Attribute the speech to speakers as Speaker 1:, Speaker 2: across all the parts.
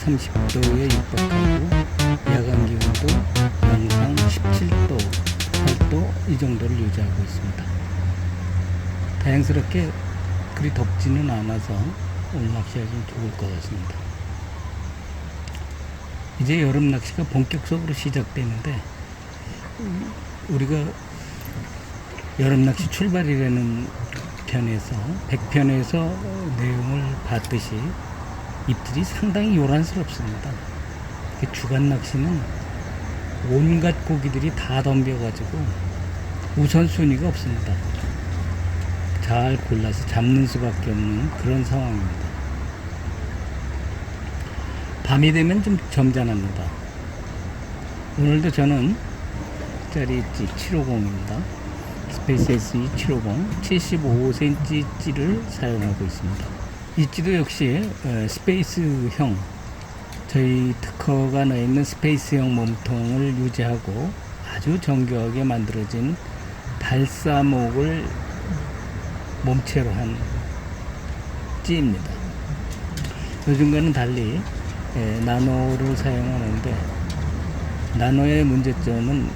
Speaker 1: 30도에 육박하고 야간 기온도 영상 17도, 8도 이 정도를 유지하고 있습니다. 다행스럽게 그리 덥지는 않아서 오늘 낚시가 좀 좋을 것 같습니다. 이제 여름 낚시가 본격적으로 시작되는데 우리가 여름 낚시 출발이라는 편에서 100편에서 내용을 봤듯이 입질이 상당히 요란스럽습니다. 주간 낚시는 온갖 고기들이 다 덤벼가지고 우선순위가 없습니다. 잘 골라서 잡는 수밖에 없는 그런 상황입니다. 밤이 되면 좀 점잖합니다. 오늘도 저는 짜리 찌 750입니다. 스페이스 SE 750 75cm 찌를 사용하고 있습니다. 이 찌도 역시 스페이스형, 저희 특허가 넣어있는 스페이스형 몸통을 유지하고 아주 정교하게 만들어진 발사목을 몸체로 한 찌입니다. 요즘과는 달리 나노를 사용하는데, 나노의 문제점은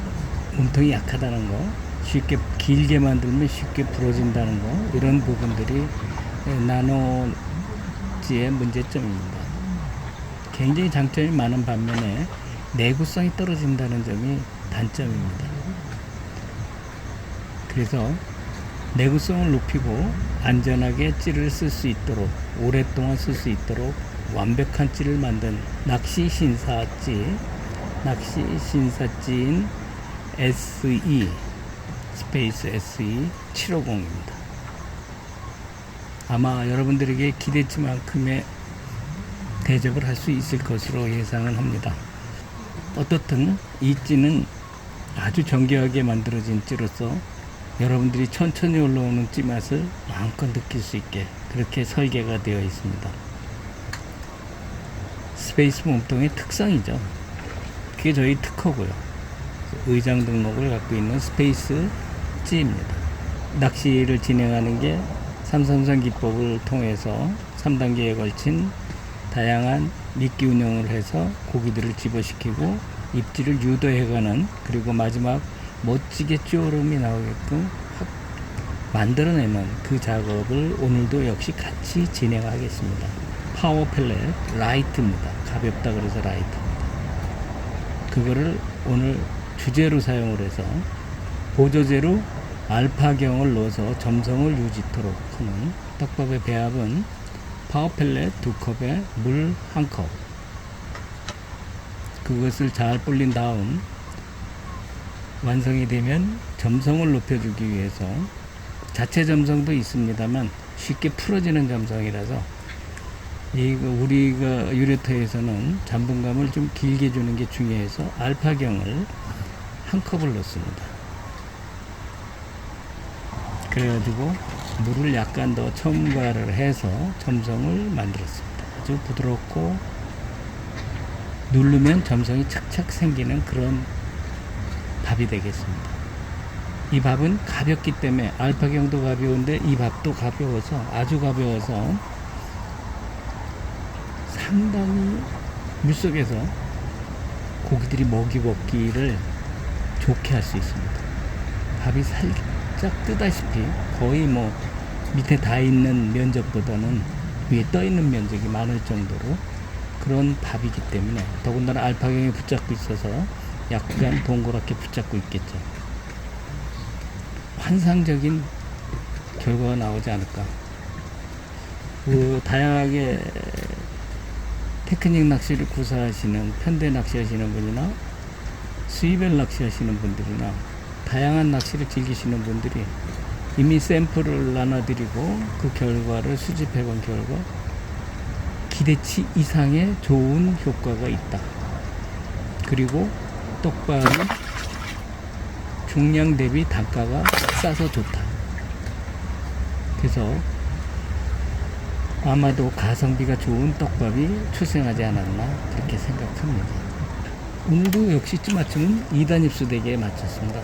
Speaker 1: 몸통이 약하다는 거, 쉽게 길게 만들면 쉽게 부러진다는 거, 이런 부분들이 나노지의 문제점입니다. 굉장히 장점이 많은 반면에 내구성이 떨어진다는 점이 단점입니다. 그래서 내구성을 높이고 안전하게 찌를 쓸 수 있도록, 오랫동안 쓸 수 있도록 완벽한 찌를 만든 낚시 신사찌인 SE, 스페이스 SE 750입니다. 아마 여러분들에게 기대치만큼의 대접을 할 수 있을 것으로 예상을 합니다. 어떻든 이 찌는 아주 정교하게 만들어진 찌로서 여러분들이 천천히 올라오는 찌 맛을 마음껏 느낄 수 있게 그렇게 설계가 되어 있습니다. 스페이스 몸통의 특성이죠. 그게 저희 특허고요. 의장 등록을 갖고 있는 스페이스 찌입니다. 낚시를 진행하는 게 333 기법을 통해서 3단계에 걸친 다양한 미끼 운영을 해서 고기들을 집어시키고 입질을 유도해가는, 그리고 마지막 멋지게 쭈어름이 나오게끔 확 만들어내는 그 작업을 오늘도 역시 같이 진행하겠습니다. 파워 펠렛 라이트입니다. 가볍다 그래서 라이트입니다. 그거를 오늘 주재로 사용을 해서 보조제로 알파경을 넣어서 점성을 유지토록 하는 떡밥의 배합은 파워 펠렛 2컵에 물 1컵, 그것을 잘 불린 다음 완성이 되면 점성을 높여주기 위해서, 자체 점성도 있습니다만 쉽게 풀어지는 점성이라서 우리가 유레터에서는 잠분감을 좀 길게 주는 게 중요해서 알파경을 1컵을 넣습니다. 그래가지고 물을 약간 더 첨가를 해서 점성을 만들었습니다. 아주 부드럽고 누르면 점성이 착착 생기는 그런 밥이 되겠습니다. 이 밥은 가볍기 때문에, 알파경도 가벼운데 이 밥도 가벼워서, 아주 가벼워서 상당히 물속에서 고기들이 먹이 먹기를 좋게 할 수 있습니다. 밥이 살짝 뜨다시피 거의 밑에 다 있는 면적보다는 위에 떠 있는 면적이 많을 정도로 그런 밥이기 때문에, 더군다나 알파경이 붙잡고 있어서 약간 동그랗게 붙잡고 있겠죠. 환상적인 결과가 나오지 않을까. 다양하게 테크닉 낚시를 구사하시는, 편대 낚시하시는 분이나 수입별 낚시하시는 분들이나 다양한 낚시를 즐기시는 분들이 이미 샘플을 나눠드리고 그 결과를 수집해 본 결과 기대치 이상의 좋은 효과가 있다. 그리고 떡밥이 중량 대비 단가가 싸서 좋다. 그래서 아마도 가성비가 좋은 떡밥이 출생하지 않았나 그렇게 생각합니다. 오늘도 역시 찌맞춤은 2단 입수대기에 맞췄습니다.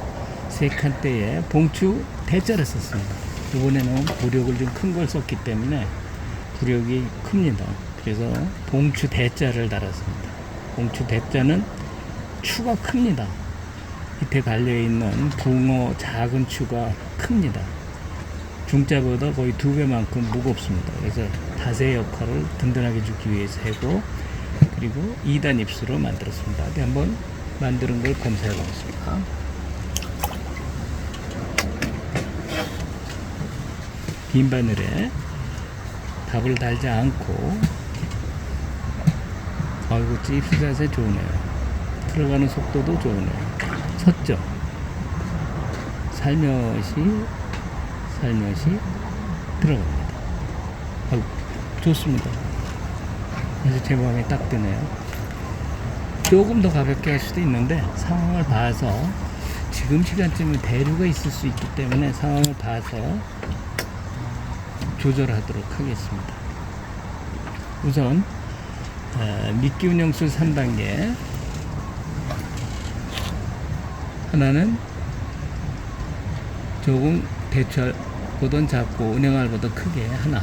Speaker 1: 세 칸대에 봉추 대자를 썼습니다. 이번에는 부력을 좀 큰 걸 썼기 때문에 부력이 큽니다. 그래서 봉추 대자를 달았습니다. 봉추 대자는 추가 큽니다. 밑에 달려있는 붕어 작은 추가 큽니다. 중자보다 거의 2배만큼 무겁습니다. 그래서 다세 역할을 든든하게 주기 위해서 하고, 그리고 2단 입수로 만들었습니다. 한번 만드는 걸 검사해 보겠습니다. 빈 바늘에 답을 달지 않고, 아이고 입수 자세 좋으네요. 들어가는 속도도 좋으네요. 섰죠. 살며시 들어갑니다. 아이고 좋습니다. 그래서 제 마음에 딱 드네요. 조금 더 가볍게 할 수도 있는데 상황을 봐서, 지금 시간쯤에 대류가 있을 수 있기 때문에 상황을 봐서 조절하도록 하겠습니다. 우선 미끼 운영술 3단계 하나는 조금 대추알보다 작고 은행알보다 크게 하나,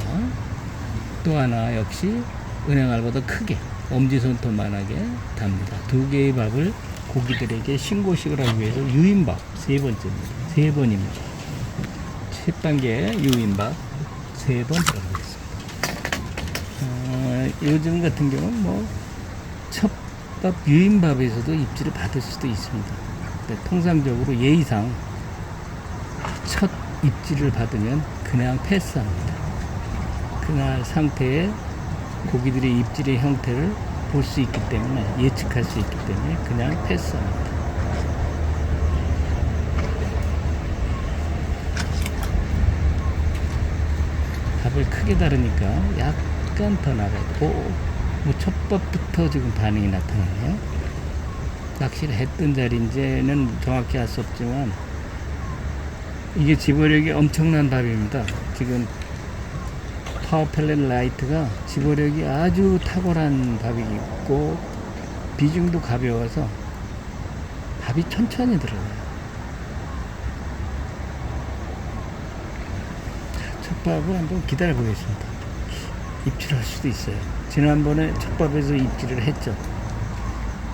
Speaker 1: 또 하나 역시 은행알보다 크게 엄지손톱만하게 답니다. 2개의 밥을 고기들에게 신고식을 하기 위해서 유인밥 3번째입니다. 3번입니다. 10단계 유인밥 3번 들어가겠습니다. 요즘 같은 경우는 뭐 첫밥 유인밥에서도 입질을 받을 수도 있습니다. 통상적으로 예의상 첫 입질을 받으면 그냥 패스합니다. 그날 상태에 고기들의 입질의 형태를 볼 수 있기 때문에, 예측할 수 있기 때문에 그냥 패스합니다. 답을 크게 다르니까 약간 더 나가고, 뭐 첫밥부터 지금 반응이 나타나네요. 낚시를 했던 자리인지는 정확히 알 수 없지만, 이게 집어력이 엄청난 밥입니다. 지금 파워펠렛 라이트가 집어력이 아주 탁월한 밥이 있고, 비중도 가벼워서 밥이 천천히 들어가요. 첫 밥을 한번 기다려 보겠습니다. 입질할 수도 있어요. 지난번에 첫 밥에서 입질을 했죠.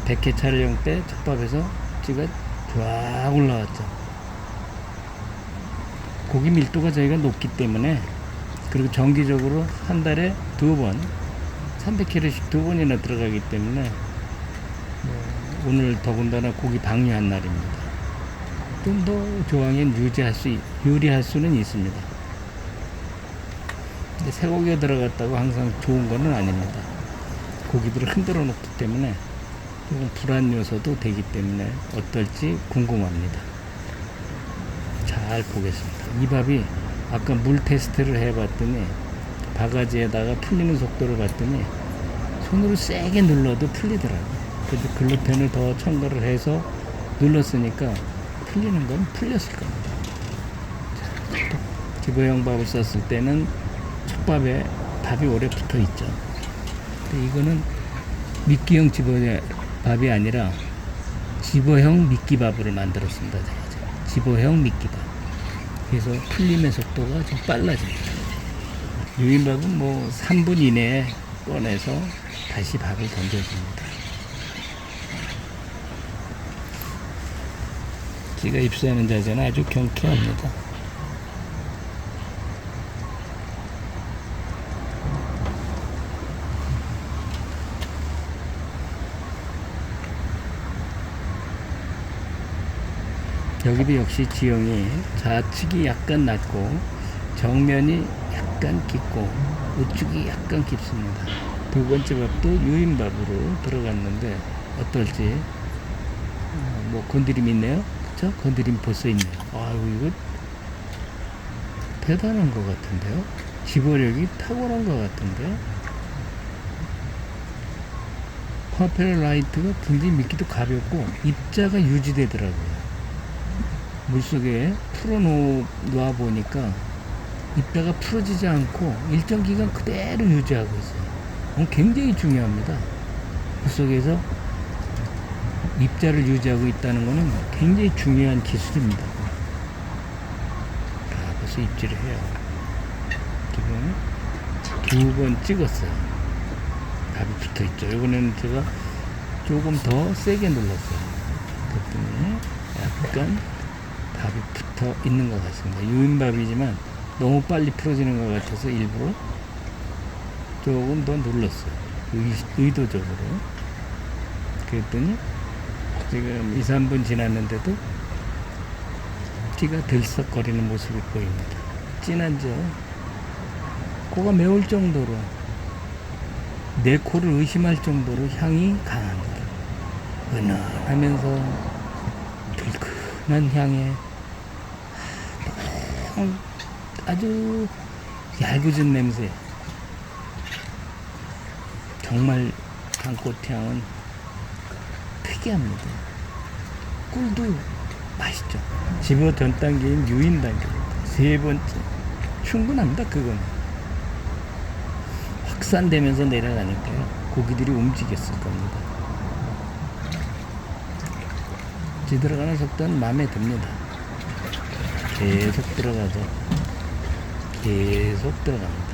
Speaker 1: 100회 촬영 때 첫 밥에서 찌가 쫙 올라왔죠. 고기 밀도가 저희가 높기 때문에, 그리고 정기적으로 한 달에 2번 300kg씩 2번이나 들어가기 때문에, 오늘 더군다나 고기 방류한 날입니다. 좀 더 조항엔 유리할 수는 있습니다. 근데 쇠고기가 들어갔다고 항상 좋은 거는 아닙니다. 고기들을 흔들어 놓기 때문에 조금 불안 요소도 되기 때문에 어떨지 궁금합니다. 잘 보겠습니다. 이 밥이 아까 물 테스트를 해봤더니, 바가지에다가 풀리는 속도를 봤더니 손으로 세게 눌러도 풀리더라고요. 그래서 글루텐을 더 첨가를 해서 눌렀으니까 풀리는 건 풀렸을 겁니다. 집어형 밥을 썼을 때는 솥밥에 밥이 오래 붙어 있죠. 근데 이거는 미끼형 집어밥이 아니라 집어형 미끼밥을 만들었습니다. 집어형 미끼밥. 그래서 풀림의 속도가 좀 빨라집니다. 유인밥은 뭐 3분 이내에 꺼내서 다시 밥을 던져줍니다. 찌가 입수하는 자세는 아주 경쾌합니다. 여기도 역시 지형이 좌측이 약간 낮고 정면이 약간 깊고 우측이 약간 깊습니다. 두 번째 밥도 유인밥으로 들어갔는데 어떨지 뭐 건드림 있네요. 그쵸? 건드림 벌써 있네요. 아이고 이거 대단한 것 같은데요. 집어력이 탁월한 것 같은데요. 파워펠 라이트가 굉장히 미끼도 가볍고 입자가 유지되더라고요. 물속에 풀어놓아 보니까 입자가 풀어지지 않고 일정 기간 그대로 유지하고 있어요. 굉장히 중요합니다. 물속에서 입자를 유지하고 있다는 것은 굉장히 중요한 기술입니다. 벌써 입질을 해요. 지금 2번 찍었어요. 밥이 붙어 있죠. 이번에는 제가 조금 더 세게 눌렀어요. 그랬더니 약간 밥이 붙어 있는 것 같습니다. 유인밥이지만 너무 빨리 풀어지는 것 같아서 일부러 조금 더 눌렀어요. 의도적으로. 그랬더니 지금 2, 3분 지났는데도 띠가 들썩거리는 모습이 보입니다. 진하죠? 코가 매울 정도로, 내 코를 의심할 정도로 향이 강한 거예요. 은은하면서 들큰한 향에 아주 얄궂은 냄새. 정말 단꽃향은 특이합니다. 꿀도 맛있죠. 집어 전 단계인 유인 단계입니다. 세 번째. 충분합니다. 그건. 확산되면서 내려가니까요. 고기들이 움직였을 겁니다. 지 들어가는 속도는 마음에 듭니다. 계속 들어가죠. 계속 들어갑니다.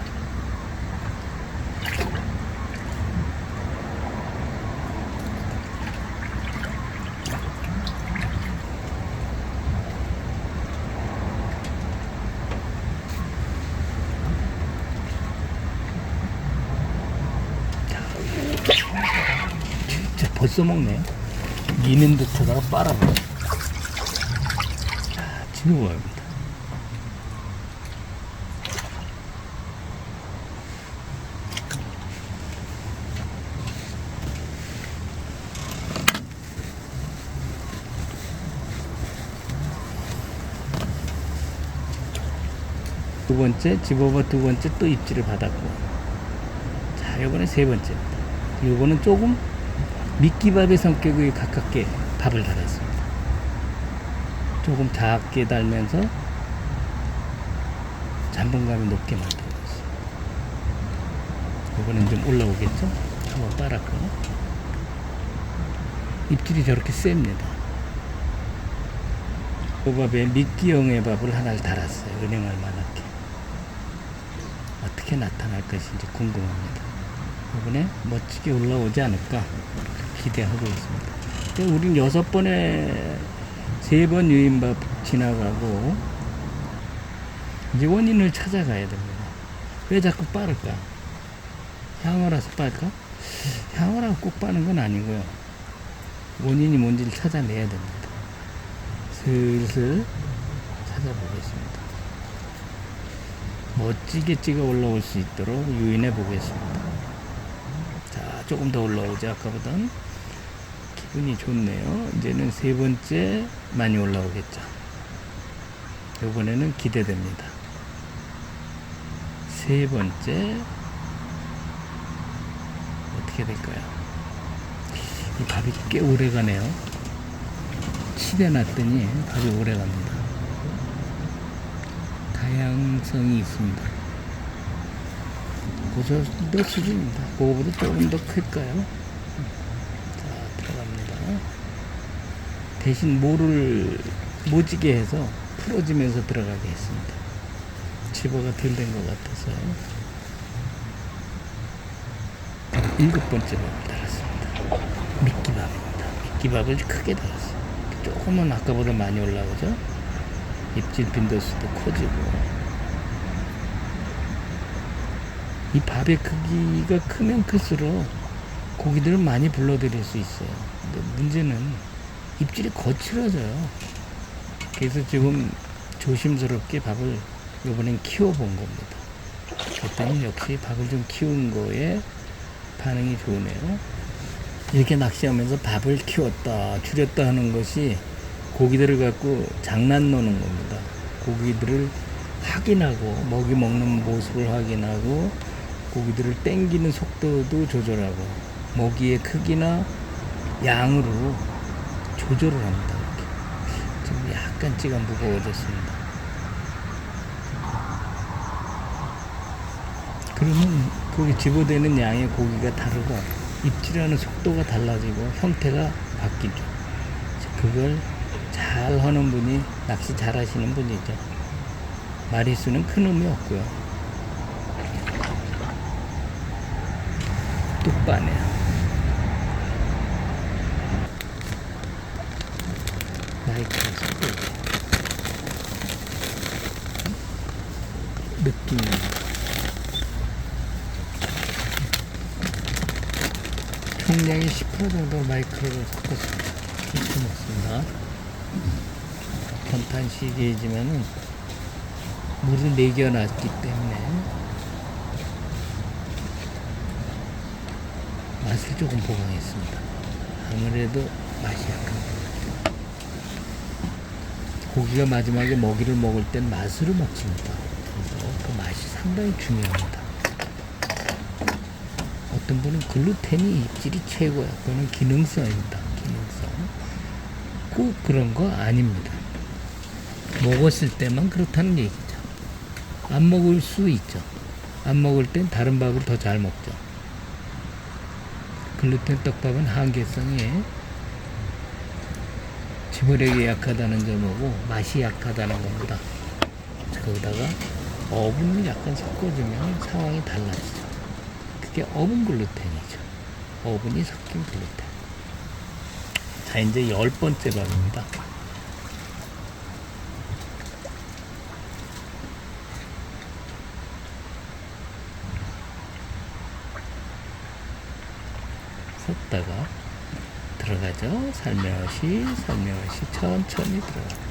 Speaker 1: 진짜 벌써 먹네. 미는 듯하다가 빨아버려. 자, 지금 갑니다. 두 번째, 집어봐 두 번째 또 입질을 받았고. 자, 요번에 세 번째입니다. 요거는 조금 미끼밥의 성격에 가깝게 밥을 달았습니다. 조금 작게 달면서 잔분감이 높게 만들어졌어요. 요거는 좀 올라오겠죠? 한번 빨았고. 입질이 저렇게 셉니다. 호밥에 미끼형의 밥을 하나를 달았어요. 은행을 만하게. 어떻게 나타날 것인지 궁금합니다. 이번에 멋지게 올라오지 않을까 기대하고 있습니다. 우린 6번에 3번 유인밥 지나가고 이제 원인을 찾아가야 됩니다. 왜 자꾸 빠를까? 향어라서 빠를까? 향어라고 꼭 빠는 건 아니고요. 원인이 뭔지를 찾아내야 됩니다. 슬슬 찾아보겠습니다. 멋지게 찍어 올라올 수 있도록 유인해 보겠습니다. 자, 조금 더 올라오죠. 아까보단 기분이 좋네요. 이제는 세 번째 많이 올라오겠죠. 이번에는 기대됩니다. 세 번째 어떻게 될까요? 이 밥이 꽤 오래 가네요. 치대 놨더니 밥이 오래 갑니다. 다양성이 있습니다. 그 정도 수준입니다. 그거보다 조금 더 클까요? 자, 들어갑니다. 대신 모를 모지게 해서 풀어지면서 들어가게 했습니다. 집어가 덜 된 것 같아서 7번째 밥을 달았습니다. 미끼밥입니다. 미끼밥을 크게 달았어요. 조금은 아까보다 많이 올라오죠. 입질 빈도수도 커지고. 이 밥의 크기가 크면 클수록 고기들을 많이 불러들일 수 있어요. 근데 문제는 입질이 거칠어져요. 그래서 지금 조심스럽게 밥을 이번엔 키워본 겁니다. 그랬더니 역시 밥을 좀 키운 거에 반응이 좋으네요. 이렇게 낚시하면서 밥을 키웠다 줄였다 하는 것이 고기들을 갖고 장난 노는 겁니다. 고기들을 확인하고 먹이 먹는 모습을 확인하고 고기들을 땡기는 속도도 조절하고 먹이의 크기나 양으로 조절을 합니다. 이렇게. 지금 약간 찌가 무거워졌습니다. 그러면 거기 집어대는 양의 고기가 다르고 입질하는 속도가 달라지고 형태가 바뀌죠. 그걸 잘 하는 분이 낚시 잘 하시는 분이죠. 마리수는 큰 의미 없고요. 뚝 빠네요. 마이크를 섞고 느낌이 총량의 10% 정도 마이크로를 섞었습니다. 괜찮습니다. 건탄 시계이지만은 물을 매겨놨기 때문에 맛을 조금 보강했습니다. 아무래도 맛이 약간 고기가 마지막에 먹이를 먹을 땐 맛으로 먹습니다. 그래서 그 맛이 상당히 중요합니다. 어떤 분은 글루텐이 입질이 최고야. 그거는 기능성입니다. 기능성. 꼭 그런 거 아닙니다. 먹었을 때만 그렇다는 얘기죠. 안 먹을 수 있죠. 안 먹을 땐 다른 밥을 더 잘 먹죠. 글루텐 떡밥은 한계성에 지혈액이 약하다는 점하고 맛이 약하다는 겁니다. 거기다가 어분을 약간 섞어주면 상황이 달라지죠. 그게 어분 글루텐이죠. 어분이 섞인 글루텐. 자, 이제 10번째 밥입니다. 섞다가 들어가죠. 살며시 천천히 들어갑니다.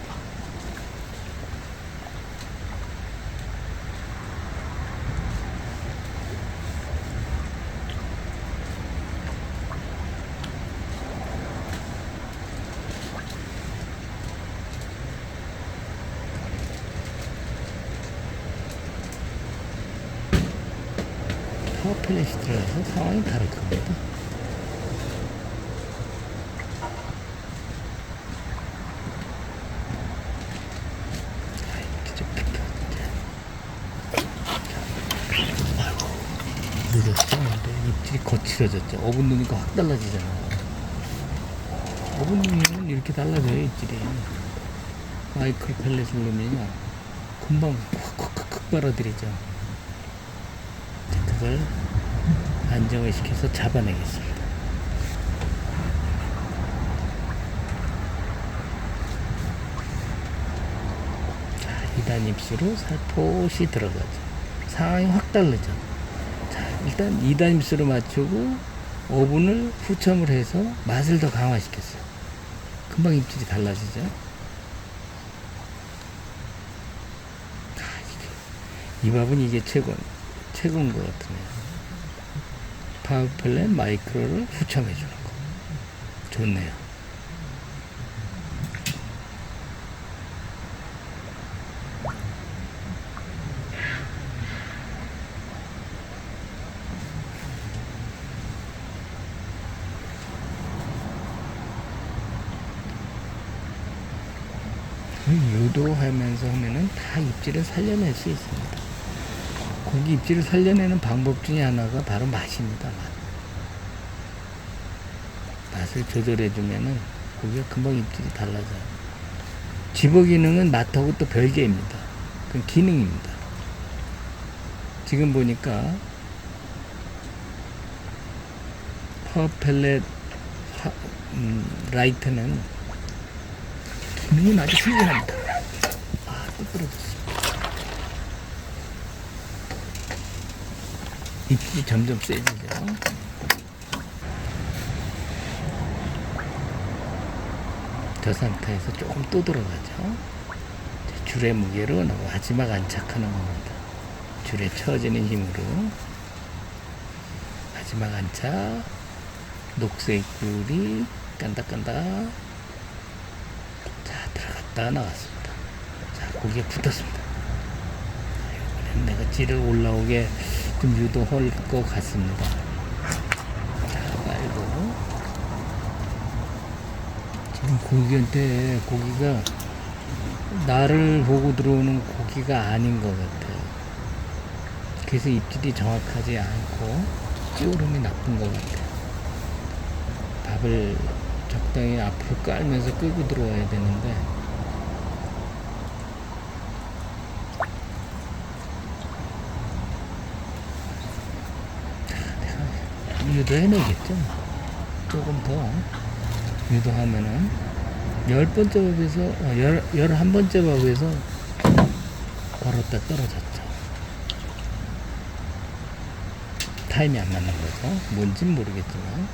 Speaker 1: 파워플랫이 들어가서 상황이 다를 겁니다. 늦었어. 근데 입질이 거칠어졌죠. 어분 누니까 확 달라지잖아. 어분 누면 이렇게 달라져요, 입질이. 마이크로 펠렛을 넣으면요, 금방 콱콱콱콱 빨아들이죠. 그걸 안정을 시켜서 잡아내겠습니다. 자, 2단 입수로 살포시 들어가죠. 상황이 확 다르죠. 자, 일단 2단 입수로 맞추고 오븐을 후첨을 해서 맛을 더 강화시켰어요. 금방 입질이 달라지죠. 이 밥은 이게 최고인 것 같으네요. 파워플랫 마이크로를 후첨해 주는 거. 좋네요. 유도하면서 하면은 다 입질을 살려낼 수 있습니다. 고기 입질을 살려내는 방법 중에 하나가 바로 맛입니다. 맛을 조절해주면은 고기가 금방 입질이 달라져요. 집어 기능은 맛하고 또 별개입니다. 그건 기능입니다. 지금 보니까 파워펠렛 라이트는 기능이 아주 훌륭합니다. 또 부러졌어. 입질이 점점 세지죠. 저 상태에서 조금 또 들어가죠. 줄의 무게로 마지막 안착하는 겁니다. 줄에 처지는 힘으로 마지막 안착. 녹색 줄이 깐닥깐닥. 자, 들어갔다 나왔습니다. 자, 고기가 붙었습니다. 이번엔 내가 찌를 올라오게 좀 유도할 것 같습니다. 자, 말고 지금 고기가 나를 보고 들어오는 고기가 아닌 것 같아요. 그래서 입질이 정확하지 않고 찌오름이 나쁜 것 같아요. 밥을 적당히 앞으로 깔면서 끌고 들어와야 되는데 내가 유도해내겠죠. 조금 더 유도하면은 10번째 법에서 11번째 법에서 걸었다 떨어졌죠. 타임이 안 맞는 거죠. 뭔진 모르겠지만.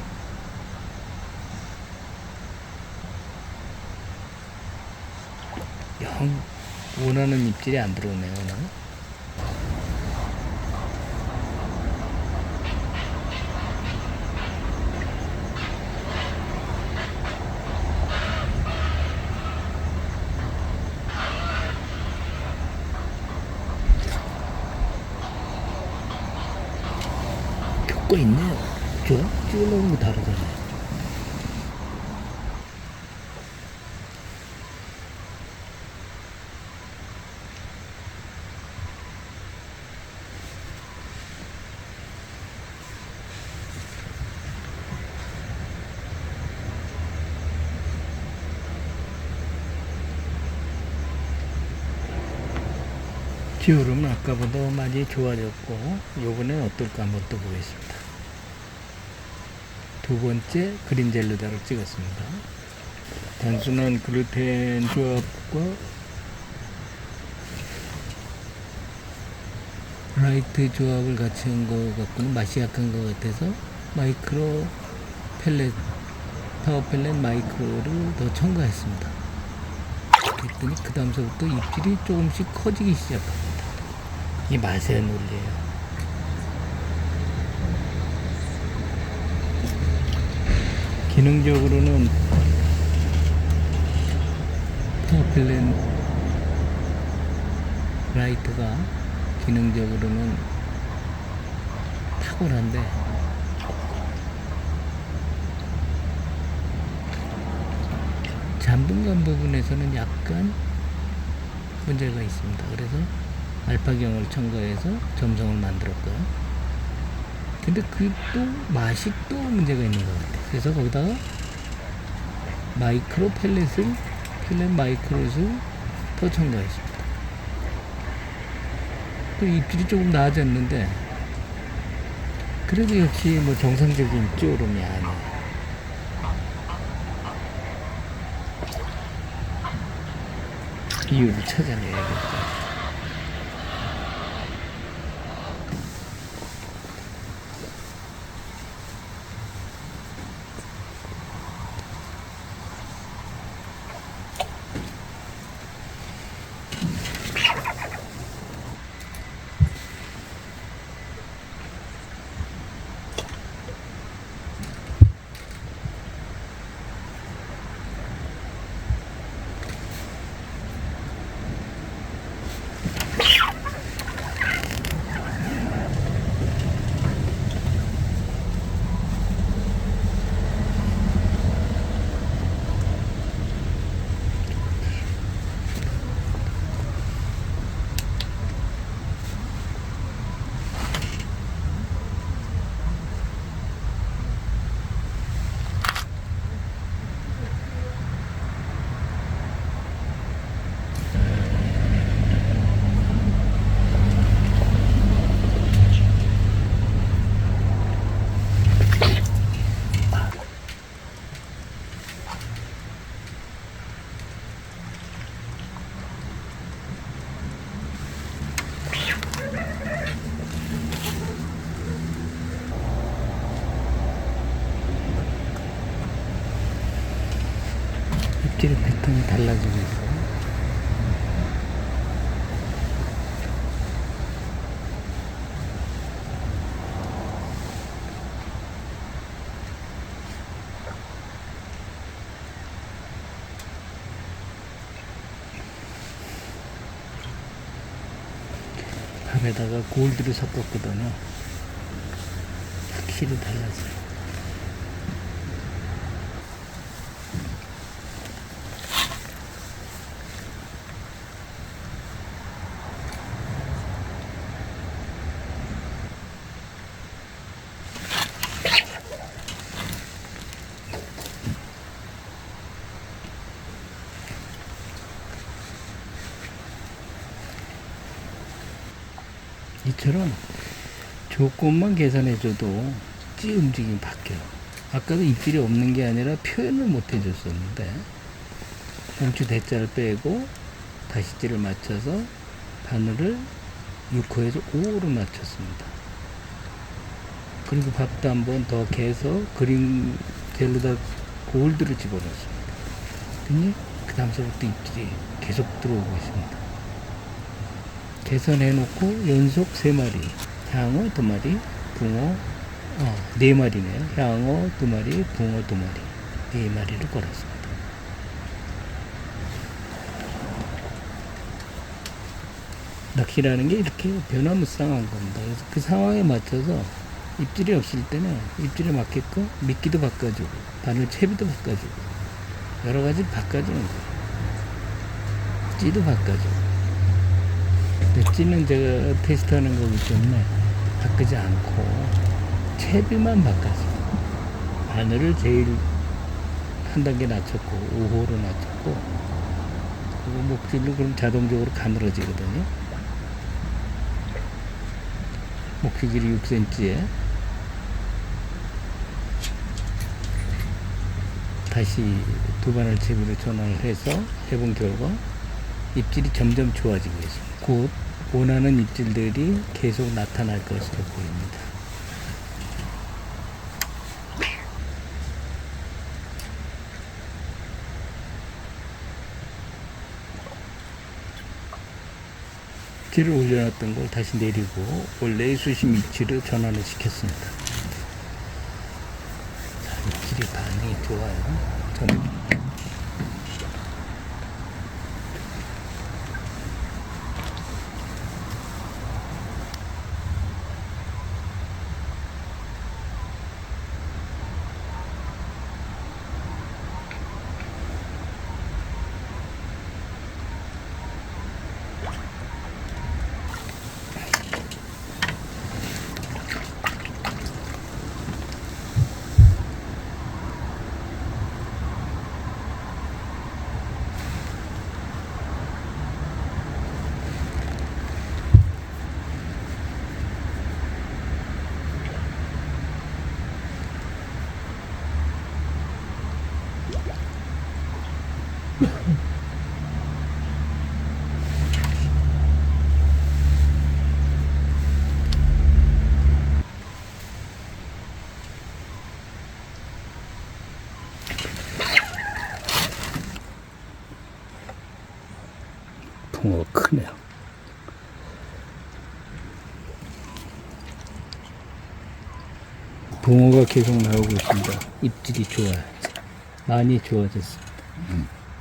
Speaker 1: 영 원하는 입질이 안 들어오네요, 오늘. 겪고 있네요. 찍으려는 거 다르잖아요. 기울음은 아까보다 많이 좋아졌고, 요번엔 어떨까 한번 또 보겠습니다. 두 번째 그린 젤르다를 찍었습니다. 단순한 글루텐 조합과 라이트 조합을 같이 한 것 같고는 맛이 약한 것 같아서 마이크로 펠렛, 파워 펠렛 마이크로를 더 첨가했습니다. 그랬더니 그 다음서부터 입질이 조금씩 커지기 시작합니다. 이 맛의 논리예요. 기능적으로는 파워펠렛 라이트가 기능적으로는 탁월한데 잠분간 부분에서는 약간 문제가 있습니다. 그래서 알파경을 첨가해서 점성을 만들었고요. 근데 그 또 맛이 또 문제가 있는 것 같아요. 그래서 거기다가 마이크로 펠렛 마이크로를 더 첨가했습니다. 또 입질이 조금 나아졌는데 그래도 역시 뭐 정상적인 쪼름이 아니에요. 이유를 찾아내야겠죠. 입질 패턴이 달라지고 있어요. 밥에다가 골드를 섞었거든요. 확실히 달라져요. 이처럼 조건만 계산해줘도 입질 움직임이 바뀌어요. 아까도 입질이 없는 게 아니라 표현을 못 해줬었는데 멈추 대자를 빼고 다시 찌를 맞춰서 바늘을 6호에서 5호로 맞췄습니다. 그리고 밥도 한 번 더 개서 그린 젤로다 골드를 집어넣습니다. 그랬더니 그 다음서부터 입질이 계속 들어오고 있습니다. 계산해 놓고 연속 3마리, 향어 2마리, 붕어 4마리네요. 향어 2마리, 붕어 2마리, 4마리를 걸었습니다. 낚시라는 게 이렇게 변화무쌍한 겁니다. 그래서 그 상황에 맞춰서 입질이 없을 때는 입질에 맞게끔 미끼도 바꿔주고 바늘 채비도 바꿔주고 여러 가지 바꿔주는 거예요. 찌도 바꿔주고. 근데 찌는 제가 테스트하는 거기 때문에 바꾸지 않고 채비만 바꿨어요. 바늘을 제일 한 단계 낮췄고 5호로 낮췄고 그리고 목줄로 그럼 자동적으로 가늘어지거든요. 목줄 길이 6cm에 다시 두 바늘 채비로 전환을 해서 해본 결과 입질이 점점 좋아지고 있습니다. 곧 원하는 입질들이 계속 나타날 것으로 보입니다. 입질을 올려놨던 걸 다시 내리고 원래의 수심 입질을 전환을 시켰습니다. 자, 입질이 반응이 좋아요. 저는 붕어가 크네요. 붕어가 계속 나오고 있습니다. 입질이 좋아요. 많이 좋아졌습니다.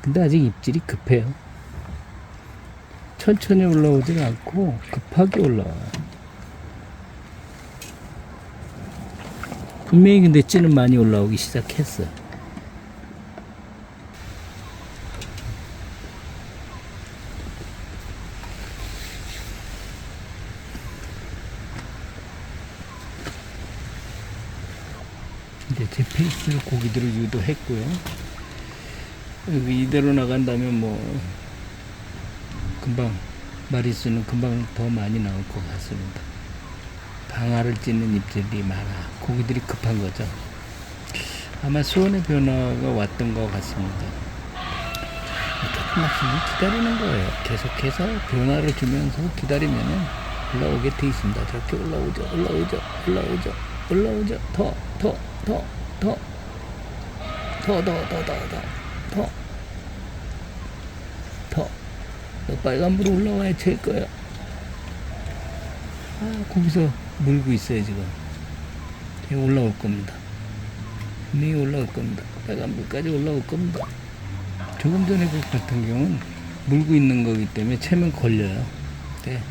Speaker 1: 근데 아직 입질이 급해요. 천천히 올라오지 않고 급하게 올라와요. 분명히 근데 찌는 많이 올라오기 시작했어요. 이제 제 페이스로 고기들을 유도했고요. 그리고 이대로 나간다면 뭐 금방 마리수는 금방 더 많이 나올 것 같습니다. 방아를 찢는 입질이 많아. 고기들이 급한 거죠. 아마 수온의 변화가 왔던 것 같습니다. 낚시는 기다리는 거예요. 계속해서 변화를 주면서 기다리면은 올라오게 돼 있습니다. 저렇게 올라오죠, 올라오죠, 올라오죠, 올라오죠. 더 빨간불로 올라와야 될 거야. 거기서 물고 있어요 지금. 올라올 겁니다. 분명히 올라올 겁니다. 빨간불까지 올라올 겁니다. 조금 전에 그 같은 경우는 물고 있는 거기 때문에 채면 걸려요. 네.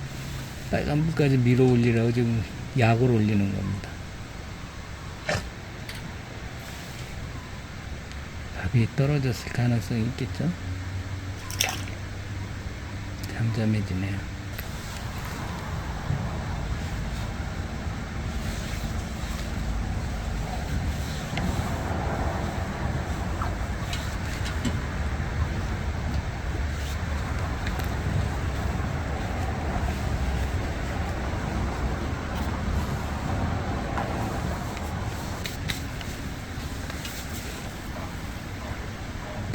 Speaker 1: 빨간불까지 밀어 올리라고 지금 약을 올리는 겁니다. 밥이 떨어졌을 가능성이 있겠죠? 잠잠해지네요.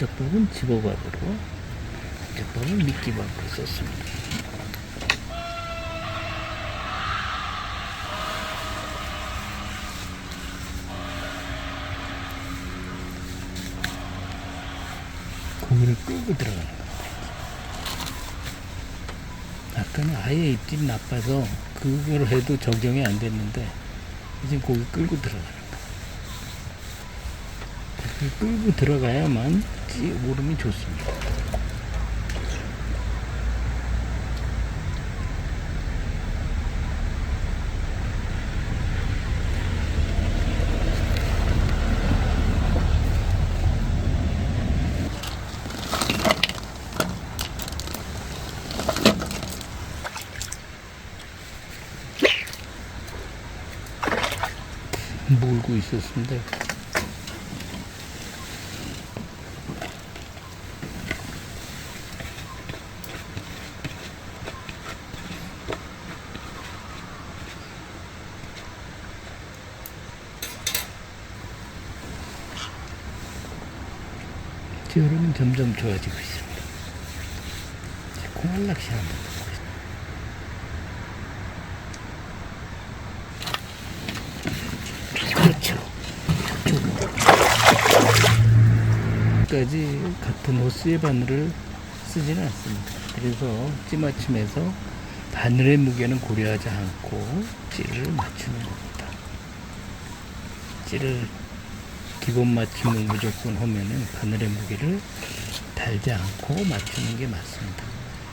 Speaker 1: 한쪽 밥은 집어밥으로, 한쪽 밥은 미끼밥으로 썼습니다. 고기를 끌고 들어가는 겁니다. 아까는 아예 입질이 나빠서 그걸 해도 적용이 안 됐는데 이제 고기 끌고 들어가는 거예요. 고기 끌고 들어가야만 오름이 좋습니다. 몰고 있었습니다. 제 흐름은 점점 좋아지고 있습니다. 콩알 낚시 한번 해보겠습니다. 그렇죠. 까지 같은 호스의 바늘을 쓰지는 않습니다. 그래서 찌맞춤에서 바늘의 무게는 고려하지 않고 찌를 맞추는 겁니다. 찌를 기본 맞춤을 무조건 하면은 바늘의 무게를 달지 않고 맞추는 게 맞습니다.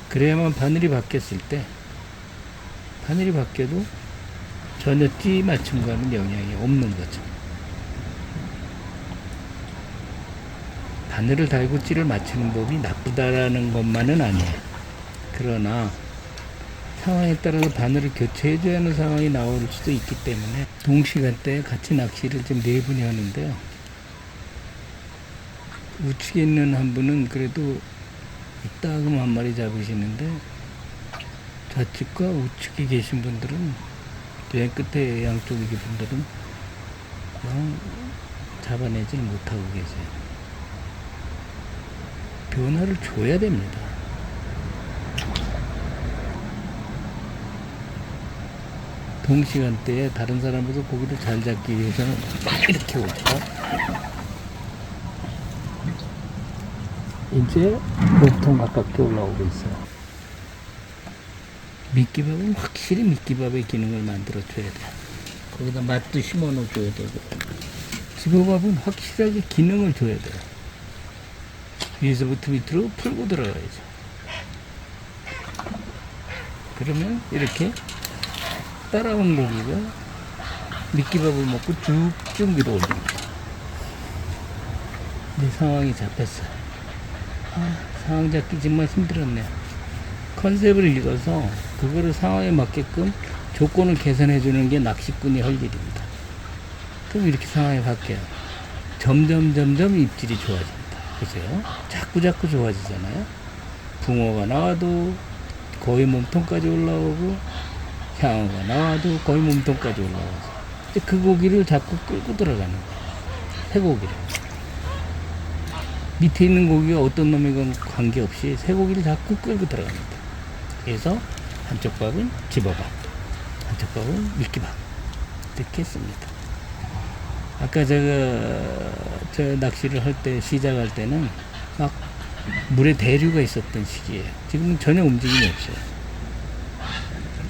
Speaker 1: 그래야만 바늘이 바뀌었을 때, 바늘이 바뀌어도 전혀 찌 맞춤과는 영향이 없는 거죠. 바늘을 달고 찌를 맞추는 법이 나쁘다라는 것만은 아니에요. 그러나 상황에 따라서 바늘을 교체해줘야 하는 상황이 나올 수도 있기 때문에 동시간대에 같이 낚시를 지금 4분이 하는데요. 우측에 있는 한 분은 그래도 이따금 한 마리 잡으시는데 좌측과 우측에 계신 분들은 맨 끝에 양쪽에 계신 분들은 그냥 잡아내질 못하고 계세요. 변화를 줘야 됩니다. 동시간대에 다른 사람보다 고기를 잘 잡기 위해서는 이렇게 오죠. 이제 몸통 가깝게 올라오고 있어요. 미끼밥은 확실히 미끼밥의 기능을 만들어 줘야 돼요. 거기다 맛도 심어 놓줘야 되고, 집어밥은 확실하게 기능을 줘야 돼요. 위에서부터 밑으로 풀고 들어가야죠. 그러면 이렇게 따라온 고기가 미끼밥을 먹고 쭉쭉 밀어 올립니다. 내 상황이 잡혔어요. 상황 잡기 정말 힘들었네요. 컨셉을 읽어서 그거를 상황에 맞게끔 조건을 개선해 주는 게 낚시꾼이 할 일입니다. 그럼 이렇게 상황이 바뀌어요. 점점 입질이 좋아집니다. 보세요. 자꾸 좋아지잖아요. 붕어가 나와도 거의 몸통까지 올라오고, 향어가 나와도 거의 몸통까지 올라와서 이제 그 고기를 자꾸 끌고 들어가는 거예요. 새고기를. 밑에 있는 고기가 어떤 놈이건 관계없이 새고기를 자꾸 끌고 들어갑니다. 그래서 한쪽 밥은 집어밥, 한쪽 밥은 미끼밥 이렇게 했습니다. 아까 저 낚시를 할 때, 시작할 때는 막 물에 대류가 있었던 시기예요. 지금은 전혀 움직임이 없어요.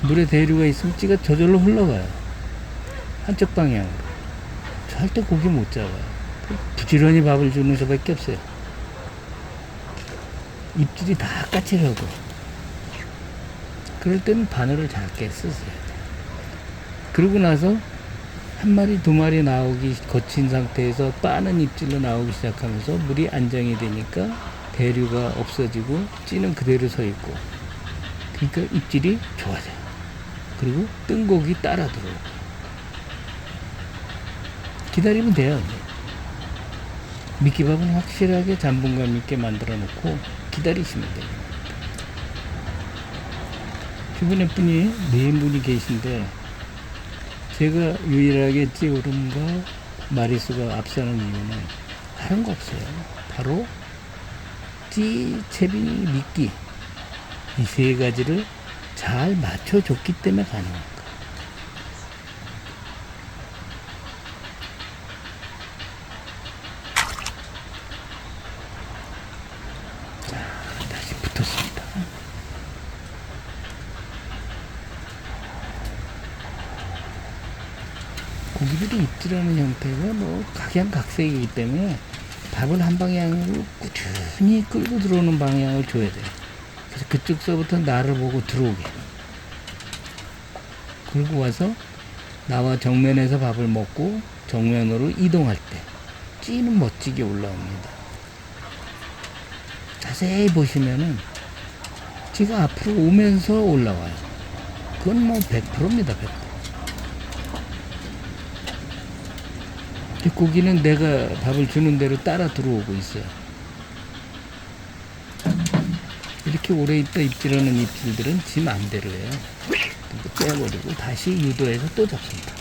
Speaker 1: 물에 대류가 있으면 찌가 저절로 흘러가요. 한쪽 방향으로. 절대 고기 못 잡아요. 부지런히 밥을 주는 수밖에 없어요. 입질이 다 까칠하고. 그럴 때는 바늘을 작게 쓰세요. 그러고 나서 한 마리, 두 마리 나오기 거친 상태에서 빠른 입질로 나오기 시작하면서 물이 안정이 되니까 대류가 없어지고 찌는 그대로 서 있고, 그러니까 입질이 좋아져요. 그리고 뜬 고기 따라 들어오고 기다리면 돼요. 미끼밥은 확실하게 잡음감 있게 만들어 놓고 기다리시면 됩니다. 주변에 분이 4분이 계신데 제가 유일하게 찌오름과 마리수가 앞서는 이유는 다른 거 없어요. 바로 찌, 채비, 미끼 이 세 가지를 잘 맞춰줬기 때문에 가능한 거야. 자, 다시 붙었습니다. 고기들이 입질하는 형태가 뭐 각양각색이기 때문에 밥을 한 방향으로 꾸준히 끌고 들어오는 방향을 줘야 돼요. 그래서 그쪽서부터 나를 보고 들어오게. 그리고 와서 나와 정면에서 밥을 먹고 정면으로 이동할 때 찌는 멋지게 올라옵니다. 자세히 보시면은 찌가 앞으로 오면서 올라와요. 그건 뭐 100%입니다. 100%. 고기는 내가 밥을 주는 대로 따라 들어오고 있어요. 이렇게 오래 있다 입질하는 입질들은 지 맘대로 해요. 빼버리고 다시 유도해서 또 잡습니다.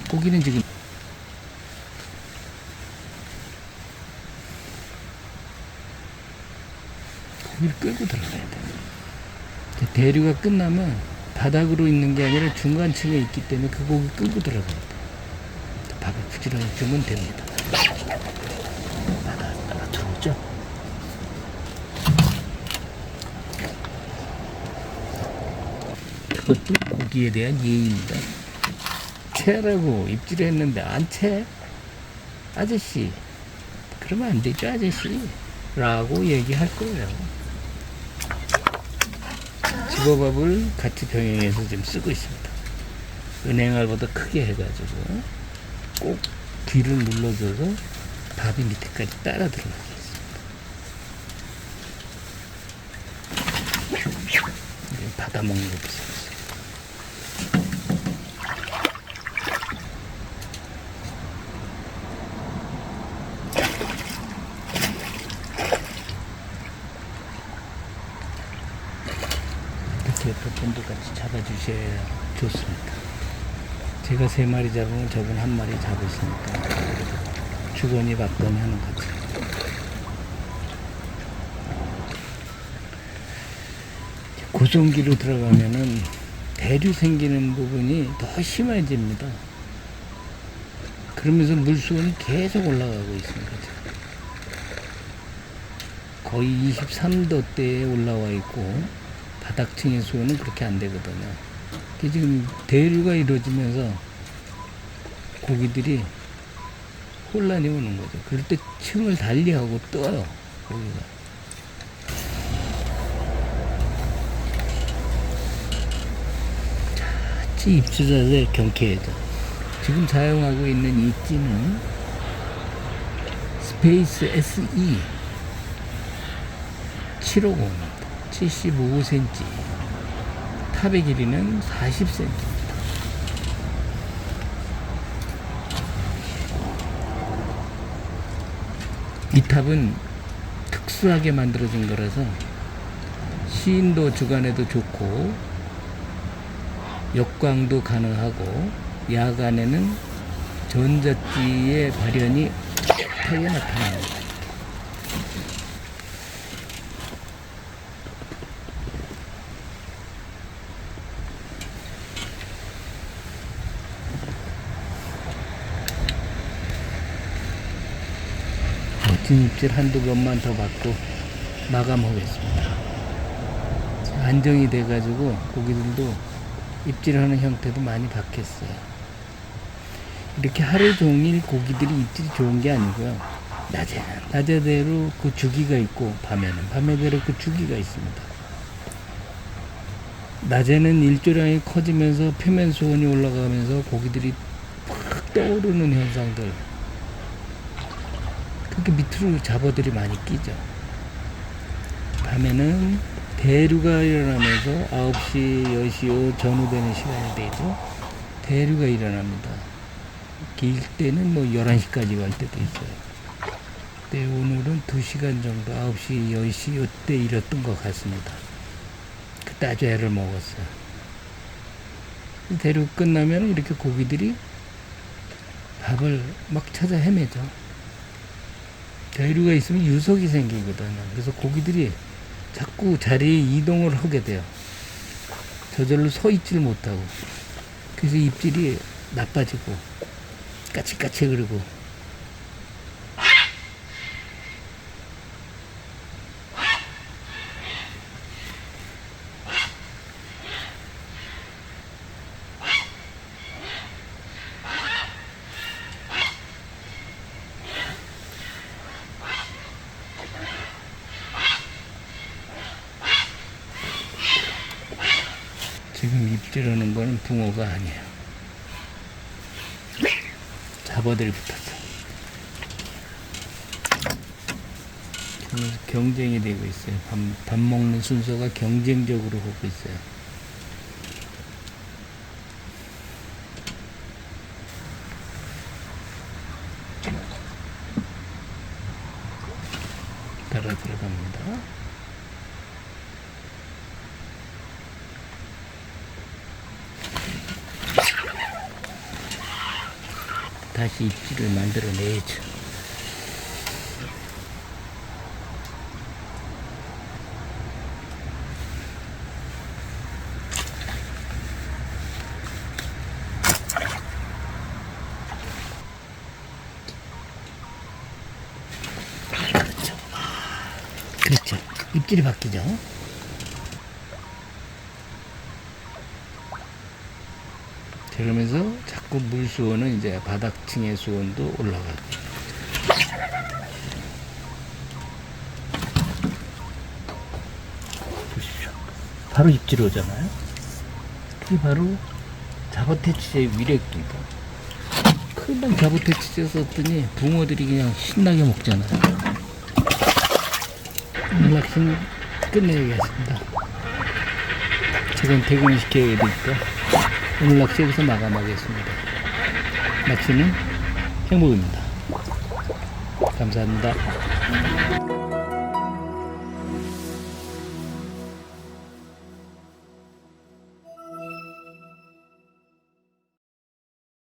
Speaker 1: 고기는 지금 고기를 끌고 들어가야 돼. 대류가 끝나면 바닥으로 있는 게 아니라 중간층에 있기 때문에 그 고기 끌고 들어가야 돼. 밥을 부지런히 주면 됩니다. 바닥 들어오죠? 그것도 고기에 대한 예의입니다. 채라고 입질했는데 안 채? 아저씨, 그러면 안 되죠, 아저씨. 라고 얘기할 거예요. 집어밥을 같이 병행해서 지금 쓰고 있습니다. 은행알보다 크게 해가지고 꼭 귀를 눌러줘서 밥이 밑에까지 따라 들어가게 했습니다. 받아먹는 것도 있어요. 옆에 분도 같이 잡아주셔야 좋습니다. 제가 3마리 잡으면 저분 1마리 잡으시니까 주거니 받거니 하는 거죠. 고정기로 들어가면은 대류 생기는 부분이 더 심해집니다. 그러면서 물수온이 계속 올라가고 있습니다. 거의 23도대에 올라와 있고 바닥층의 수온은 그렇게 안 되거든요. 지금 대류가 이루어지면서 고기들이 혼란이 오는 거죠. 그럴 때 층을 달리하고 떠요, 고기가. 찌 입수 자세 경쾌해져. 지금 사용하고 있는 이 찌는 스페이스 SE 750입니다. 75cm, 탑의 길이는 40cm. 이 탑은 특수하게 만들어진 거라서 시인도 주간에도 좋고 역광도 가능하고 야간에는 전자찌의 발현이 크게 나타납니다. 멋진 입질 한두 번만 더 받고 마감하겠습니다. 안정이 돼가지고 고기들도 입질하는 형태도 많이 바뀌었어요. 이렇게 하루 종일 고기들이 입질이 좋은 게 아니고요. 낮에대로 그 주기가 있고 밤에대로 그 주기가 있습니다. 낮에는 일조량이 커지면서 표면 수온이 올라가면서 고기들이 팍 떠오르는 현상들, 그렇게 밑으로 잡어들이 많이 끼죠. 밤에는 대류가 일어나면서 9시, 10시 전후되는 시간이 되죠. 대류가 일어납니다. 길 때는 뭐 11시까지 갈 때도 있어요. 근데 오늘은 2시간 정도 9시, 10시 이때 일었던 것 같습니다. 그때 아주 애를 먹었어요. 대류 끝나면 이렇게 고기들이 밥을 막 찾아 헤매죠. 대류가 있으면 유속이 생기거든요. 그래서 고기들이 자꾸 자리에 이동을 하게 돼요. 저절로 서 있질 못하고. 그래서 입질이 나빠지고 까칠까칠거리고. 지금 입질하는 거는 붕어가 아니에요. 잡어들이 붙었어. 그러면서 경쟁이 되고 있어요. 밥 먹는 순서가 경쟁적으로 가고 있어요. 따라 들어갑니다. 다시 입질을 만들어내야죠. 그렇죠. 입질이 바뀌죠. 그러면서 자꾸 물수온은 이제 바닥층의 수온도 올라가고. 보십시오. 바로 입질 오잖아요. 그게 바로 자바테치제의 위력입니다. 금방 자바테치제 썼더니 붕어들이 그냥 신나게 먹잖아요. 오늘 낚시는 끝내야겠습니다. 제가 퇴근시켜야 되니까 오늘 낚시 여기서 마감하겠습니다. 낚시는 행복입니다. 감사합니다.